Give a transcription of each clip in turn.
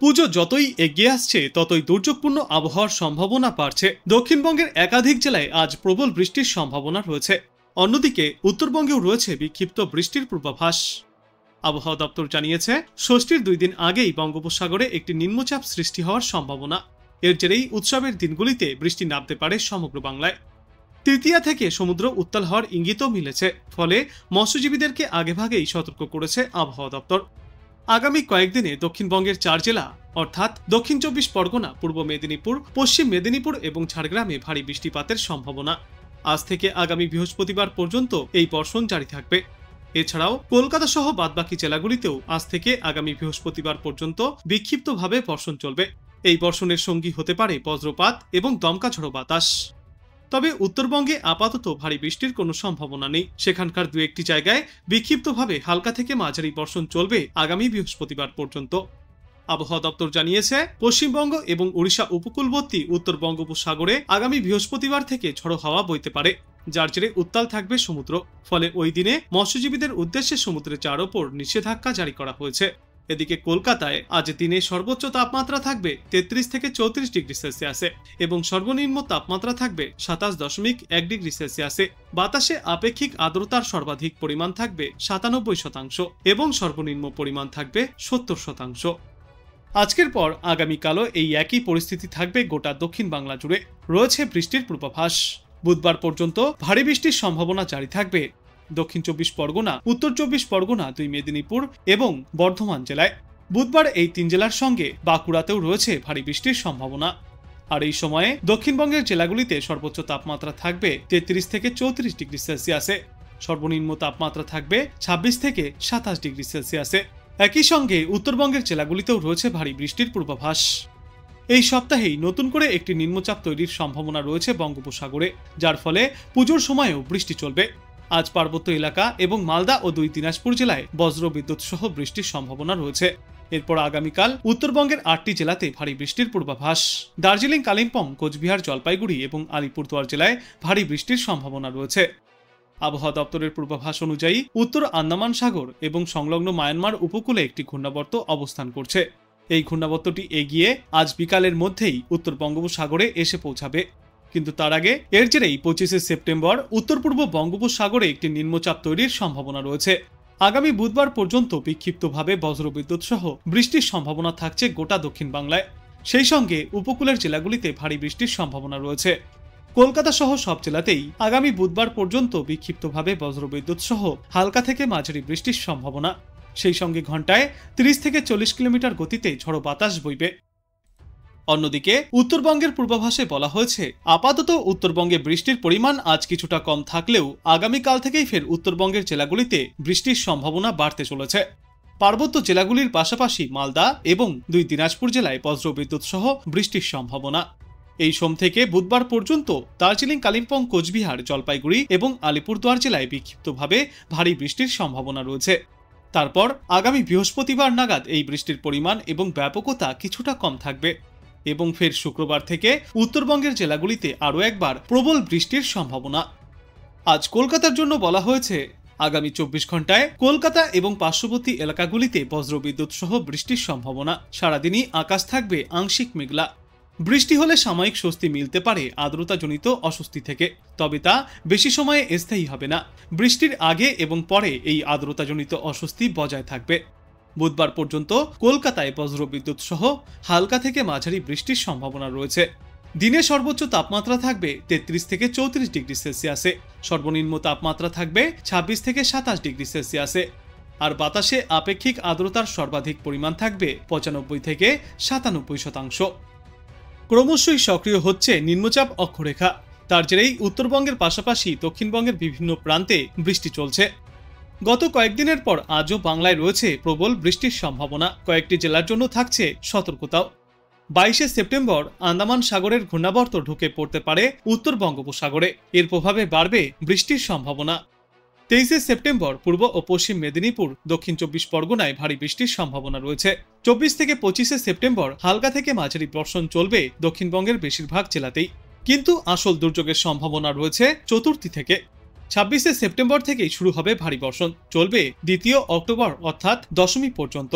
পুজো যতই এগিয়ে আসছে ততই দুর্যোগপূর্ণ আবহাওয়ার সম্ভাবনা বাড়ছে। দক্ষিণবঙ্গের একাধিক জেলায় আজ প্রবল বৃষ্টির সম্ভাবনা রয়েছে। অন্যদিকে উত্তরবঙ্গেও রয়েছে বিক্ষিপ্ত বৃষ্টির পূর্বাভাস। আবহাওয়া দপ্তর জানিয়েছে, ষষ্ঠীর 2 দিন আগেই বঙ্গোপসাগরে একটি নিম্নচাপ সৃষ্টি হওয়ার সম্ভাবনা। এর জেরেই উৎসবের দিনগুলিতে বৃষ্টি নামতে পারে সমগ্র বাংলায়। তৃতীয়া থেকে সমুদ্র উত্তাল হওয়ার ইঙ্গিতও মিলেছে, ফলে মৎস্যজীবীদেরকে আগেভাগেই সতর্ক করেছে আবহাওয়া দপ্তর। আগামী কয়েকদিনে দক্ষিণবঙ্গের 4 জেলা অর্থাৎ দক্ষিণ 24 পরগনা, পূর্ব মেদিনীপুর, পশ্চিম মেদিনীপুর এবং ঝাড়গ্রামে ভারী বৃষ্টিপাতের সম্ভাবনা। আজ থেকে আগামী বৃহস্পতিবার পর্যন্ত এই বর্ষণ জারি থাকবে। এছাড়াও কলকাতা সহ বাদবাকি জেলাগুলিতেও আজ থেকে আগামী বৃহস্পতিবার পর্যন্ত বিক্ষিপ্তভাবে বর্ষণ চলবে। এই বর্ষণের সঙ্গী হতে পারে বজ্রপাত এবং দমকা ঝড়ো বাতাস। তবে উত্তরবঙ্গে আপাতত ভারী বৃষ্টির কোনো সম্ভাবনা নেই। সেখানকার 2-1টি জায়গায় বিক্ষিপ্তভাবে হালকা থেকে মাঝারি বর্ষণ চলবে আগামী বৃহস্পতিবার পর্যন্ত। আবহাওয়া দপ্তর জানিয়েছে, পশ্চিমবঙ্গ এবং ওড়িশা উপকূলবর্তী উত্তর বঙ্গোপসাগরে আগামী বৃহস্পতিবার থেকে ঝড়ো হাওয়া বইতে পারে, যার জেরে উত্তাল থাকবে সমুদ্র। ফলে ওই দিনে মৎস্যজীবীদের উদ্দেশ্যে সমুদ্রে যাওয়ার ওপর নিষেধাজ্ঞা জারি করা হয়েছে। এদিকে কলকাতায় আজ দিনে সর্বোচ্চ তাপমাত্রা থাকবে 33 থেকে 34 ডিগ্রি সেলসিয়াসে এবং সর্বনিম্ন তাপমাত্রা থাকবে 27.1 ডিগ্রি সেলসিয়াসে। বাতাসে আপেক্ষিক আর্দ্রতার সর্বাধিক পরিমাণ থাকবে 97% এবং সর্বনিম্ন পরিমাণ থাকবে 70%। আজকের পর আগামীকালও এই একই পরিস্থিতি থাকবে গোটা দক্ষিণ বাংলা জুড়ে। রয়েছে বৃষ্টির পূর্বাভাস। বুধবার পর্যন্ত ভারী বৃষ্টির সম্ভাবনা জারি থাকবে দক্ষিণ 24 পরগনা, উত্তর 24 পরগনা, 2 মেদিনীপুর এবং বর্ধমান জেলায়। বুধবার এই 3 জেলার সঙ্গে বাঁকুড়াতেও রয়েছে ভারী বৃষ্টির সম্ভাবনা। আর এই সময়ে দক্ষিণবঙ্গের জেলাগুলিতে সর্বোচ্চ তাপমাত্রা থাকবে 33 থেকে 34 ডিগ্রি সেলসিয়াসে, সর্বনিম্ন তাপমাত্রা থাকবে 26 থেকে 27 ডিগ্রি সেলসিয়াসে। একই সঙ্গে উত্তরবঙ্গের জেলাগুলিতেও রয়েছে ভারী বৃষ্টির পূর্বাভাস। এই সপ্তাহেই নতুন করে একটি নিম্নচাপ তৈরির সম্ভাবনা রয়েছে বঙ্গোপসাগরে, যার ফলে পুজোর সময়েও বৃষ্টি চলবে। আজ পার্বত্য এলাকা এবং মালদা ও 2 দিনাজপুর জেলায় বজ্র বিদ্যুৎ সহ বৃষ্টির সম্ভাবনা রয়েছে। এরপর আগামীকাল উত্তরবঙ্গের 8টি জেলাতে ভারী বৃষ্টির পূর্বাভাস। দার্জিলিং, কালিম্পং, কোচবিহার, জলপাইগুড়ি এবং আলিপুরদুয়ার জেলায় ভারী বৃষ্টির সম্ভাবনা রয়েছে। আবহাওয়া দপ্তরের পূর্বাভাস অনুযায়ী উত্তর আন্দামান সাগর এবং সংলগ্ন মায়ানমার উপকূলে একটি ঘূর্ণাবর্ত অবস্থান করছে। এই ঘূর্ণাবর্তটি এগিয়ে আজ বিকালের মধ্যেই উত্তর বঙ্গোপসাগরে এসে পৌঁছাবে। কিন্তু তার আগে এর জেরেই 25 সেপ্টেম্বর উত্তর পূর্ব বঙ্গোপসাগরে একটি নিম্নচাপ তৈরির সম্ভাবনা রয়েছে। আগামী বুধবার পর্যন্ত বিক্ষিপ্তভাবে বজ্রবিদ্যুৎ সহ বৃষ্টির সম্ভাবনা থাকছে গোটা দক্ষিণ বাংলায়। সেই সঙ্গে উপকূলের জেলাগুলিতে ভারী বৃষ্টির সম্ভাবনা রয়েছে। কলকাতা সহ সব জেলাতেই আগামী বুধবার পর্যন্ত বিক্ষিপ্তভাবে বজ্রবিদ্যুৎ সহ হালকা থেকে মাঝারি বৃষ্টির সম্ভাবনা। সেই সঙ্গে ঘন্টায় 30 থেকে 40 কিলোমিটার গতিতে ঝড়ো বাতাস বইবে। অন্যদিকে উত্তরবঙ্গের পূর্বাভাসে বলা হয়েছে, আপাতত উত্তরবঙ্গে বৃষ্টির পরিমাণ আজ কিছুটা কম থাকলেও আগামীকাল থেকেই ফের উত্তরবঙ্গের জেলাগুলিতে বৃষ্টির সম্ভাবনা বাড়তে চলেছে। পার্বত্য জেলাগুলির পাশাপাশি মালদা এবং 2 দিনাজপুর জেলায় বজ্রবিদ্যুৎ সহ বৃষ্টির সম্ভাবনা। এই সোম থেকে বুধবার পর্যন্ত দার্জিলিং, কালিম্পং, কোচবিহার, জলপাইগুড়ি এবং আলিপুরদুয়ার জেলায় বিক্ষিপ্তভাবে ভারী বৃষ্টির সম্ভাবনা রয়েছে। তারপর আগামী বৃহস্পতিবার নাগাদ এই বৃষ্টির পরিমাণ এবং ব্যাপকতা কিছুটা কম থাকবে এবং ফের শুক্রবার থেকে উত্তরবঙ্গের জেলাগুলিতে আরও একবার প্রবল বৃষ্টির সম্ভাবনা। আজ কলকাতার জন্য বলা হয়েছে, আগামী 24 ঘন্টায় কলকাতা এবং পার্শ্ববর্তী এলাকাগুলিতে বজ্রবিদ্যুৎ সহ বৃষ্টির সম্ভাবনা। সারাদিনই আকাশ থাকবে আংশিক মেঘলা। বৃষ্টি হলে সাময়িক স্বস্তি মিলতে পারে আর্দ্রতাজনিত অস্বস্তি থেকে, তবে তা বেশি সময়ে স্থায়ী হবে না। বৃষ্টির আগে এবং পরে এই আর্দ্রতাজনিত অস্বস্তি বজায় থাকবে। বুধবার পর্যন্ত কলকাতায় বজ্রবিদ্যুৎ সহ হালকা থেকে মাঝারি বৃষ্টির সম্ভাবনা রয়েছে। দিনে সর্বোচ্চ তাপমাত্রা থাকবে 33 থেকে 34 ডিগ্রি সেলসিয়াসে, সর্বনিম্ন তাপমাত্রা থাকবে 26 থেকে 27 ডিগ্রি সেলসিয়াসে। আর বাতাসে আপেক্ষিক আর্দ্রতার সর্বাধিক পরিমাণ থাকবে 95 থেকে 97%। ক্রমশই সক্রিয় হচ্ছে নিম্নচাপ অক্ষরেখা। তার জেরেই উত্তরবঙ্গের পাশাপাশি দক্ষিণবঙ্গের বিভিন্ন প্রান্তে বৃষ্টি চলছে। গত কয়েকদিনের পর আজও বাংলায় রয়েছে প্রবল বৃষ্টির সম্ভাবনা। কয়েকটি জেলার জন্য থাকছে সতর্কতাও। 22 সেপ্টেম্বর আন্দামান সাগরের ঘূর্ণাবর্ত ঢুকে পড়তে পারে উত্তর বঙ্গোপসাগরে। এর প্রভাবে বাড়বে বৃষ্টির সম্ভাবনা। 23 সেপ্টেম্বর পূর্ব ও পশ্চিম মেদিনীপুর, দক্ষিণ 24 পরগনায় ভারী বৃষ্টির সম্ভাবনা রয়েছে। 24 থেকে 25 সেপ্টেম্বর হালকা থেকে মাঝারি বর্ষণ চলবে দক্ষিণবঙ্গের বেশিরভাগ জেলাতেই, কিন্তু আসল দুর্যোগের সম্ভাবনা রয়েছে চতুর্থী থেকে। 26 সেপ্টেম্বর থেকেই শুরু হবে ভারী বর্ষণ, চলবে 2 অক্টোবর অর্থাৎ দশমী পর্যন্ত।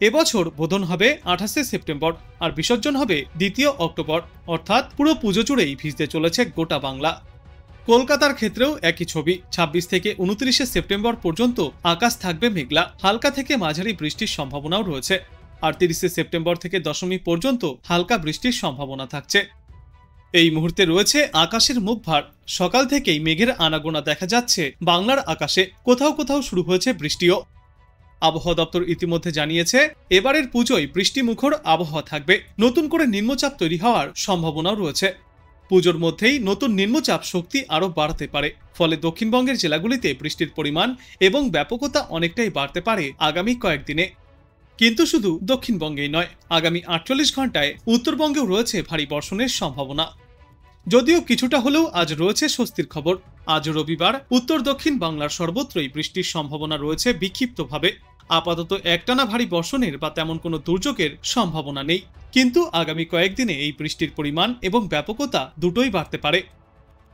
এবছর বোধন হবে 28শে সেপ্টেম্বর আর বিসর্জন হবে 2 অক্টোবর, অর্থাৎ পুরো পুজো জুড়েই ভিজতে চলেছে গোটা বাংলা। কলকাতার ক্ষেত্রেও একই ছবি। 26 থেকে 29শে সেপ্টেম্বর পর্যন্ত আকাশ থাকবে মেঘলা, হালকা থেকে মাঝারি বৃষ্টির সম্ভাবনাও রয়েছে। আর 30শে সেপ্টেম্বর থেকে দশমী পর্যন্ত হালকা বৃষ্টির সম্ভাবনা থাকছে। এই মুহূর্তে রয়েছে আকাশের মুখ ভার। সকাল থেকেই মেঘের আনাগোনা দেখা যাচ্ছে বাংলার আকাশে, কোথাও কোথাও শুরু হয়েছে বৃষ্টিও। আবহাওয়া দপ্তর ইতিমধ্যে জানিয়েছে এবারের পুজোয় বৃষ্টিমুখর আবহাওয়া থাকবে, নতুন করে নিম্নচাপ তৈরি হওয়ার সম্ভাবনাও রয়েছে। পুজোর মধ্যেই নতুন নিম্নচাপ শক্তি আরও বাড়তে পারে, ফলে দক্ষিণবঙ্গের জেলাগুলিতে বৃষ্টির পরিমাণ এবং ব্যাপকতা অনেকটাই বাড়তে পারে আগামী কয়েকদিনে। কিন্তু শুধু দক্ষিণবঙ্গেই নয়, আগামী 48 ঘন্টায় উত্তরবঙ্গেও রয়েছে ভারী বর্ষণের সম্ভাবনা। যদিও কিছুটা হলেও আজ রয়েছে স্বস্তির খবর। আজ রবিবার উত্তর দক্ষিণ বাংলার সর্বত্রই বৃষ্টির সম্ভাবনা রয়েছে বিক্ষিপ্তভাবে। আপাতত একটানা ভারী বর্ষণের বা তেমন কোনো দুর্যোগের সম্ভাবনা নেই, কিন্তু আগামী কয়েকদিনে এই বৃষ্টির পরিমাণ এবং ব্যাপকতা দুটোই বাড়তে পারে।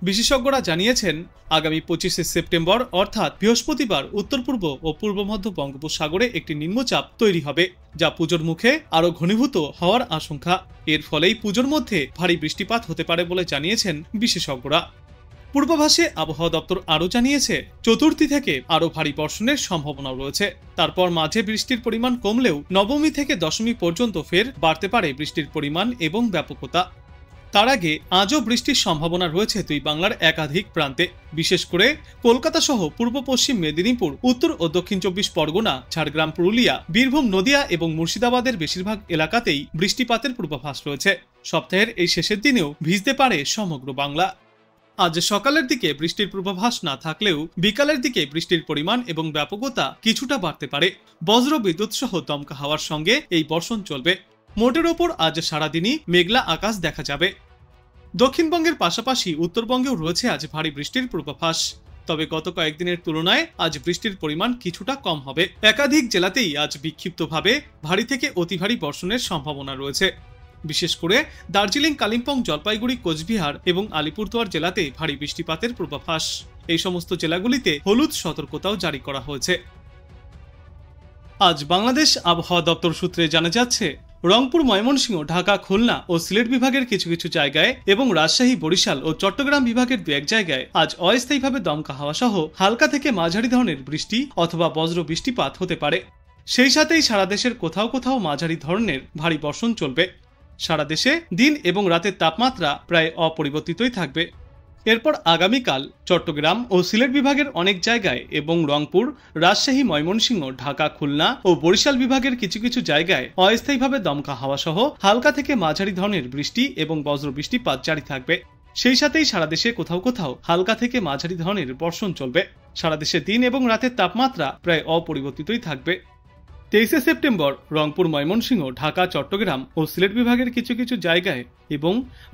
বিশেষজ্ঞরা জানিয়েছেন আগামী 25শে সেপ্টেম্বর অর্থাৎ বৃহস্পতিবার উত্তর পূর্ব ও পূর্ব মধ্য বঙ্গোপসাগরে একটি নিম্নচাপ তৈরি হবে, যা পুজোর মুখে আরও ঘনীভূত হওয়ার আশঙ্কা। এর ফলেই পুজোর মধ্যে ভারী বৃষ্টিপাত হতে পারে বলে জানিয়েছেন বিশেষজ্ঞরা। পূর্বাভাসে আবহাওয়া দপ্তর আরও জানিয়েছে চতুর্থী থেকে আরও ভারী বর্ষণের সম্ভাবনাও রয়েছে। তারপর মাঝে বৃষ্টির পরিমাণ কমলেও নবমী থেকে দশমী পর্যন্ত ফের বাড়তে পারে বৃষ্টির পরিমাণ এবং ব্যাপকতা। তার আগে আজও বৃষ্টির সম্ভাবনা রয়েছে দুই বাংলার একাধিক প্রান্তে, বিশেষ করে কলকাতা সহ পূর্ব পশ্চিম মেদিনীপুর, উত্তর ও দক্ষিণ 24 পরগনা, ঝাড়গ্রাম, পুরুলিয়া, বীরভূম, নদিয়া এবং মুর্শিদাবাদের বেশিরভাগ এলাকাতেই বৃষ্টিপাতের পূর্বাভাস রয়েছে। সপ্তাহের এই শেষের দিনেও ভিজতে পারে সমগ্র বাংলা। আজ সকালের দিকে বৃষ্টির পূর্বাভাস না থাকলেও বিকালের দিকে বৃষ্টির পরিমাণ এবং ব্যাপকতা কিছুটা বাড়তে পারে। বজ্র বিদ্যুৎ সহ দমকা হাওয়ার সঙ্গে এই বর্ষণ চলবে। মোটের ওপর আজ সারাদিনই মেঘলা আকাশ দেখা যাবে। দক্ষিণবঙ্গের পাশাপাশি উত্তরবঙ্গেও রয়েছে আজ ভারী বৃষ্টির পূর্বাভাস। তবে গত কয়েকদিনের তুলনায় আজ বৃষ্টির পরিমাণ কিছুটা কম হবে। একাধিক জেলাতেই আজ বিক্ষিপ্তভাবে ভারী থেকে অতি ভারী বর্ষণের সম্ভাবনা রয়েছে। বিশেষ করে দার্জিলিং, কালিম্পং, জলপাইগুড়ি, কোচবিহার এবং আলিপুরদুয়ার জেলাতে ভারী বৃষ্টিপাতের পূর্বাভাস। এই সমস্ত জেলাগুলিতে হলুদ সতর্কতাও জারি করা হয়েছে। আজ বাংলাদেশ আবহাওয়া দপ্তর সূত্রে জানা যাচ্ছে রংপুর, ময়মনসিংহ, ঢাকা, খুলনা ও সিলেট বিভাগের কিছু কিছু জায়গায় এবং রাজশাহী, বরিশাল ও চট্টগ্রাম বিভাগের দু এক জায়গায় আজ অস্থায়ীভাবে দমকা হাওয়া সহ হালকা থেকে মাঝারি ধরনের বৃষ্টি অথবা বজ্র বৃষ্টিপাত হতে পারে। সেই সাথেই সারা দেশের কোথাও কোথাও মাঝারি ধরনের ভারী বর্ষণ চলবে। সারা দেশে দিন এবং রাতের তাপমাত্রা প্রায় অপরিবর্তিতই থাকবে। এরপর আগামীকাল চট্টগ্রাম ও সিলেট বিভাগের অনেক জায়গায় এবং রংপুর, রাজশাহী, ময়মনসিংহ, ঢাকা, খুলনা ও বরিশাল বিভাগের কিছু কিছু জায়গায় অস্থায়ীভাবে দমকা হাওয়া সহ হালকা থেকে মাঝারি ধরনের বৃষ্টি এবং বজ্র বৃষ্টিপাত জারি থাকবে। সেই সাথেই সারা দেশে কোথাও কোথাও হালকা থেকে মাঝারি ধরনের বর্ষণ চলবে। সারা দেশে দিন এবং রাতের তাপমাত্রা প্রায় অপরিবর্তিতই থাকবে। 23শে সেপ্টেম্বর রংপুর, ময়মনসিংহ, ঢাকা, চট্টগ্রাম ও সিলেট বিভাগের কিছু কিছু জায়গায় এবং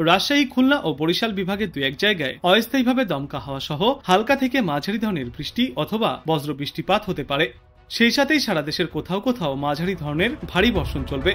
রাজশাহী, খুলনা ও বরিশাল বিভাগের দু এক জায়গায় অস্থায়ীভাবে দমকা হাওয়া সহ হালকা থেকে মাঝারি ধরনের বৃষ্টি অথবা বজ্র বৃষ্টিপাত হতে পারে। সেই সাথেই সারা দেশের কোথাও কোথাও মাঝারি ধরনের ভারী বর্ষণ চলবে।